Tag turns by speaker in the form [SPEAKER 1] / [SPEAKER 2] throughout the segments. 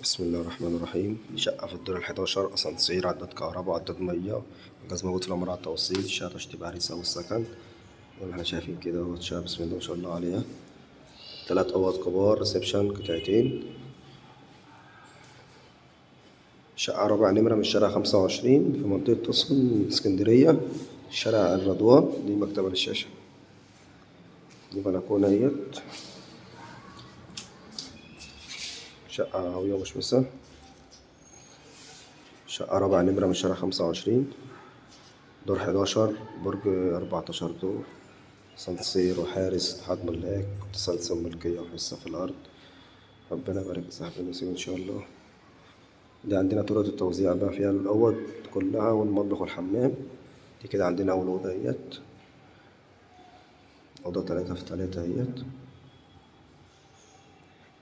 [SPEAKER 1] بسم الله الرحمن الرحيم. شقة في الدور ال11، أسانسير، عداد كهرباء، عداد مية، جهاز موجود في العمارة على التوصيل، شقة تشطيب عريسة والسكن زي ما احنا شايفين كده اهوت. شقة بسم الله ما شاء الله عليها، 3 أوض كبار، ريسبشن، قطعتين. شقة رابع نمرة من الشارع 25 في منطقة تصل اسكندرية، شارع الرضوان. دي مكتبة للشاشة، دي بلكونة اهيت. شقة هاوية مشمسة. شقة رابع نمرة من الشارع 25، دور 11، برج 14 دور، أسانسير وحارس، اتحاد ملاك، تسلسل ملكية وحصة في الأرض. ربنا يبارك لصاحب النصيب إن شاء الله. دي عندنا طرقة التوزيع بقى، فيها الأوض كلها والمطبخ والحمام. دي كده عندنا أول أوضة اهيت، أوضة 3 في 3 اهيت.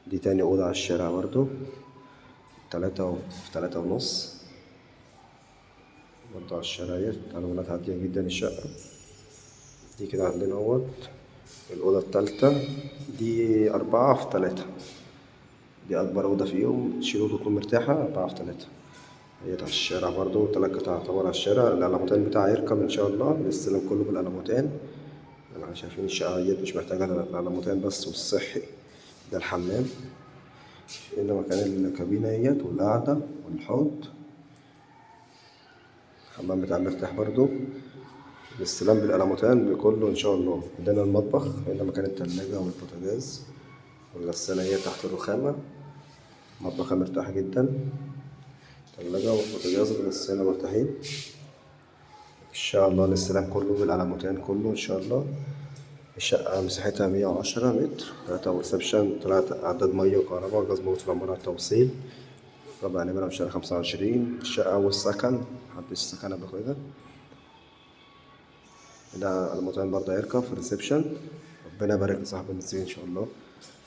[SPEAKER 1] دي تاني أوضة على الشارع برضو، 3 في 3 ونص، برضو على الشارع اهيت. تعليمات عادية جدا الشقة. دي كده عندنا أوض. الأوضة التالتة دي 4 في 3، دي أكبر أوضة فيهم، تشيل أوضة تكون مرتاحة. 4 في 3 هي على الشارع برضو، 3 قطع طبعا على الشارع. القلموتان بتاعها يركب إن شاء الله، الاستلام كله بالقلموتان. زي ما احنا شايفين الشقة ديت مش محتاجة القلموتان بس، والصحي. ده الحمام. هنا مكان الكابينة اهيت، والقعدة والحوض. الحمام بتاع مرتاح برضو، الاستلام بالقلموتان بكله إن شاء الله. عندنا المطبخ، هنا مكان التلاجة والبوتاجاز، والغسالة هي تحت الرخامة. مطبخها مرتاح جدا، التلاجة والبوتاجاز والغسالة مرتاحين إن شاء الله. الاستلام كله بالقلموتان كله إن شاء الله. الشقة مساحتها 110 متر، 3 ريسبشن، 3 عداد مية وكهرباء، وجاز موجود في العمارة على التوصيل. ربع نمرة من الشارع 25. الشقة والسكن، محدش السكن قبل كده. ده المطعم برضه هيركب في الريسبشن. ربنا يبارك لصاحب النسيب إن شاء الله.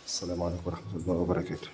[SPEAKER 1] السلام عليكم ورحمة الله وبركاته.